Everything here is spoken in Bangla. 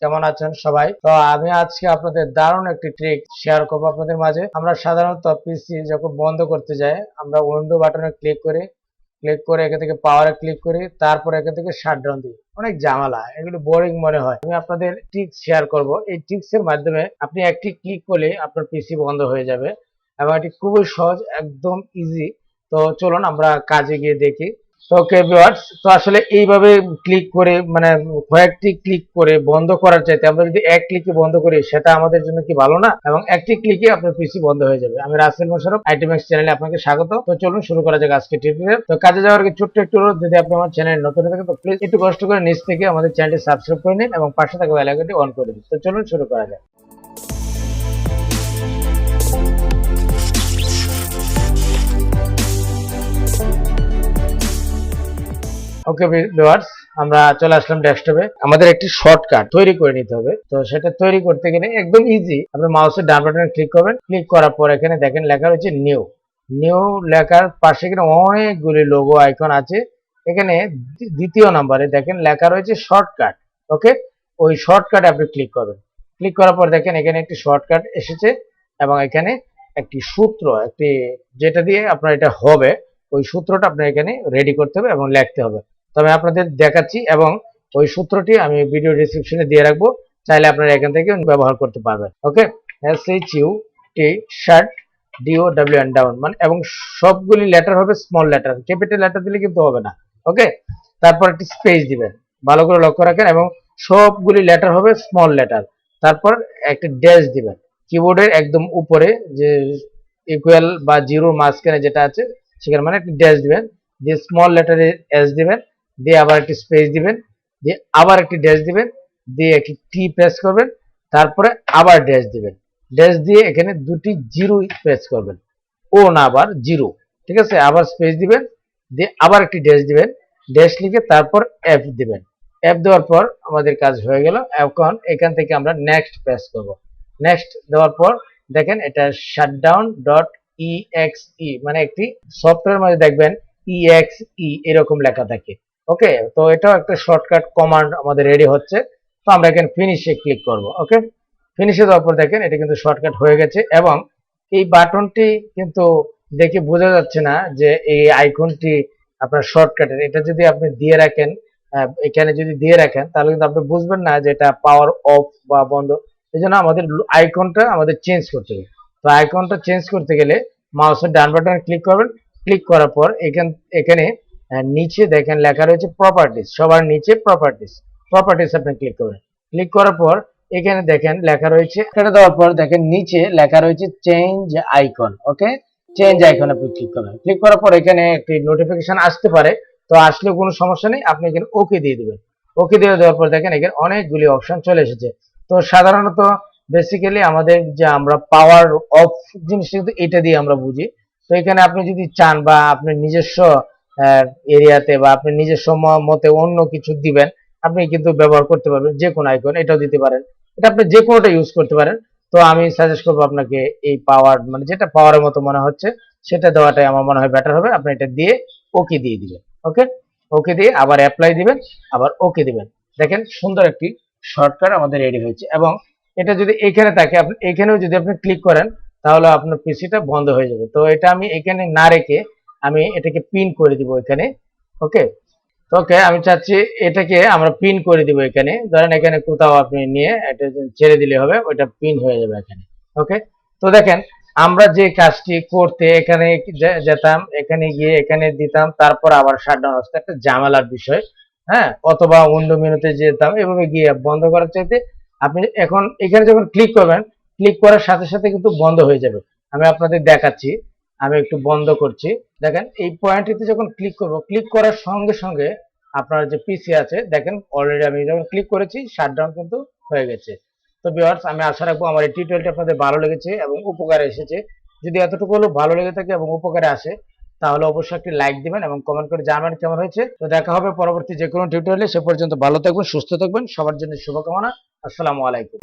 কেমন আছেন সবাই? তো আমি আজকে আপনাদের দারুণ একটি ট্রিক শেয়ার করবো আপনাদের মাঝে। আমরা সাধারণত পিসি যখন বন্ধ করতে যাই, আমরা উইন্ডো বাটনে ক্লিক করে এখান থেকে পাওয়ারে ক্লিক করি, তারপর এখান থেকে শাটডাউন দিই। অনেক ঝামেলা, এগুলো বোরিং মনে হয়। আমি আপনাদের ট্রিক শেয়ার করব। এই ট্রিক্স এর মাধ্যমে আপনি একটি ক্লিক করলে আপনার পিসি বন্ধ হয়ে যাবে এবং এটি খুবই সহজ, একদম ইজি। তো চলুন আমরা কাজে গিয়ে দেখি। তো ওকে ভিউয়ার্স, তো আসলে এইভাবে ক্লিক করে মানে কয়েকটি ক্লিক করে বন্ধ করার চাইতে আমরা যদি এক ক্লিকে বন্ধ করি, সেটা আমাদের জন্য কি ভালো না? এবং একটি ক্লিকে আপনার পিসি বন্ধ হয়ে যাবে। আমি রাসেল মোশাররফ, আইটিম্যাক্স চ্যানেলে আপনাকে স্বাগত। তো চলুন শুরু করা যাক আজকে টিউটোরিয়াল। তো কাজে যাওয়ার আগে ছোট্ট একটু অনুরোধ, যদি আপনি আমার চ্যানেলে নতুন থাকেন তো প্লিজ একটু কষ্ট করে নিচ থেকে আমাদের চ্যানেলটি সাবস্ক্রাইব করে নিন এবং পাশে থাকা বেল আইকনটি অন করে দিন। তো চলুন শুরু করা যাক। ওকে ভিউয়ার্স, আমরা চলে আসলাম ডেস্কটপে। আমাদের একটি শর্টকাট তৈরি করে নিতে হবে। তো সেটা তৈরি করতে গেলে একদম ইজি। আপনি মাউসের ডান বাটনে ক্লিক করবেন। ক্লিক করার পর এখানে দেখেন লেখা রয়েছে নিউ। নিউ লেখার পাশে এখানে অনেকগুলি লোগো আইকন আছে। এখানে দ্বিতীয় নম্বরে দেখেন লেখা রয়েছে শর্টকাট। ওকে, ওই শর্টকাটে আপনি ক্লিক করবেন। ক্লিক করার পর দেখেন এখানে একটি শর্টকাট এসেছে এবং এখানে একটি সূত্র, একটি যেটা দিয়ে আপনার এটা হবে, ওই সূত্রটা আপনার এখানে রেডি করতে হবে এবং লিখতে হবে। তবে আপনাদের দেখাচ্ছি এবং ওই সূত্রটি আমি ভিডিও ডেসক্রিপশনে দিয়ে রাখবো, চাইলে আপনারা এখান থেকে ব্যবহার করতে পারবেন। ওকে, SHUT শার্ট DOWN ডাউন, মানে এবং সবগুলি লেটার হবে স্মল লেটার, ক্যাপিটাল লেটার দিলে কিন্তু হবে না। ওকে, তারপর একটি স্পেস দিবেন, ভালো করে লক্ষ্য রাখেন, এবং সবগুলি লেটার হবে স্মল লেটার। তারপর একটা ড্যাশ দিবেন কিবোর্ডের একদম উপরে, যে ইকুয়াল বা জিরোর মাঝখানে যেটা আছে সেখানে মানে একটা ড্যাশ দিবেন, দিয়ে স্মল লেটারে এস দিবেন, দিয়ে আবার একটি স্পেস দিবেন, দিয়ে আবার একটি ড্যাশ দিবেন, দিয়ে একটি টি প্রেস করবেন, তারপরে আবার ড্যাশ দিবেন, ড্যাশ দিয়ে এখানে দুটি জিরো প্রেস করবেন, ও না আবার জিরো, ঠিক আছে। আবার স্পেস দিবেন, দিয়ে আবার একটি ড্যাশ দিবেন, ড্যাশ লিখে তারপর এফ দিবেন। এফ দেওয়ার পর আমাদের কাজ হয়ে গেল। এখন এখান থেকে আমরা নেক্সট প্রেস করব। নেক্সট দেওয়ার পর দেখেন এটা শাটডাউন ডট EXE, মানে একটি সফটওয়্যার মধ্যে দেখবেন EXE এরকম লেখা থাকে। ওকে, তো এটাও একটা শর্টকাট কমান্ড আমাদের রেডি হচ্ছে। তো আমরা এখানে ফিনিশে ক্লিক করব। ওকে, ফিনিশে দেওয়ার পর দেখেন এটা কিন্তু শর্টকাট হয়ে গেছে এবং এই বাটনটি কিন্তু দেখে বোঝা যাচ্ছে না যে এই আইকনটি আপনার শর্টকাটের। এটা যদি আপনি দিয়ে রাখেন, এখানে যদি দিয়ে রাখেন, তাহলে কিন্তু আপনি বুঝবেন না যে এটা পাওয়ার অফ বা বন্ধ। এই জন্য আমাদের আইকনটা আমাদের চেঞ্জ করতে হবে। তো আইকনটা চেঞ্জ করতে গেলে মাউসের ডান বাটনে ক্লিক করবেন। ক্লিক করার পর এখানে নিচে দেখেন লেখা রয়েছে প্রপার্টিজ, সবার নিচে প্রপার্টিজ আপনি ক্লিক করবেন। ক্লিক করার পর এখানে দেখেন লেখা রয়েছে, এটা দেওয়ার পর দেখেন নিচে লেখা রয়েছে চেঞ্জ আইকন। ওকে, চেঞ্জ আইকন আপনি ক্লিক করবেন। ক্লিক করার পর এখানে একটি নোটিফিকেশন আসতে পারে, তো আসলে কোনো সমস্যা নেই, আপনি এখানে ওকে দিয়ে দিবেন। ওকে দিয়ে দেওয়ার পর দেখেন এখানে অনেকগুলি অপশন চলে এসেছে। তো সাধারণত বেসিক্যালি আমাদের যে আমরা পাওয়ার অফ জিনিসটা কিন্তু এটা দিয়ে আমরা বুঝি। তো এখানে আপনি যদি চান বা আপনি নিজস্ব এরিয়াতে বা আপনি নিজস্ব মতে অন্য কিছু দিবেন, আপনি কিন্তু ব্যবহার করতে পারবেন যে কোনো আইকন, এটাও দিতে পারেন। এটা আপনি যে কোনোটা ইউজ করতে পারেন। তো আমি সাজেস্ট করবো আপনাকে এই পাওয়ার, মানে যেটা পাওয়ারের মতো মনে হচ্ছে সেটা দেওয়াটাই আমার মনে হয় বেটার হবে। আপনি এটা দিয়ে ওকে দিয়ে দিবেন। ওকে, ওকে দিয়ে আবার অ্যাপ্লাই দিবেন, আবার ওকে দিবেন। দেখেন সুন্দর একটি শর্টকাট আমাদের রেডি হয়েছে। এবং এটা যদি এখানে থাকে, আপনি এখানেও যদি আপনি ক্লিক করেন, তাহলে আপনার পিসিটা বন্ধ হয়ে যাবে। তো এটা আমি এখানে না রেখে আমি এটাকে পিন করে দিব এখানে। ওকে, ওকে, আমি চাচ্ছি এটাকে আমরা পিন করে দিব এখানে। ধরেন এখানে কোথাও আপনি নিয়ে এটা ছেড়ে দিলে হবে, ওইটা পিন হয়ে যাবে এখানে। ওকে, তো দেখেন আমরা যে কাজটি করতে এখানে যেতাম, এখানে গিয়ে এখানে দিতাম, তারপর আবার শাটডাউন আসতে, একটা ঝামেলার বিষয়। হ্যাঁ, অথবা উইন্ডো মেনুতে যেতাম, এভাবে গিয়ে বন্ধ করার চাইতে আপনি এখন এখানে যখন ক্লিক করবেন, ক্লিক করার সাথে সাথে কিন্তু বন্ধ হয়ে যাবে। আমি আপনাদের দেখাচ্ছি, আমি একটু বন্ধ করছি। দেখেন এই পয়েন্টটিতে যখন ক্লিক করব, ক্লিক করার সঙ্গে সঙ্গে আপনার যে পিসি আছে দেখেন অলরেডি আমি যখন ক্লিক করেছি শাটডাউন কিন্তু হয়ে গেছে। তো ভিউয়ার্স, আমি আশা রাখবো আমার এই টিউটোরিয়ালটি আপনাদের ভালো লেগেছে এবং উপকারে এসেছে। যদি এতটুকু হলেও ভালো লেগে থাকে এবং উপকারে আসে, তাহলে অবশ্যই একটি লাইক দিবেন এবং কমেন্ট করে জানাবেন কেমন হয়েছে। তো দেখা হবে পরবর্তী যে কোনো টিউটোরিয়ালে। সে পর্যন্ত ভালো থাকবেন, সুস্থ থাকবেন, সবার জন্য শুভকামনা। আসসালামু আলাইকুম।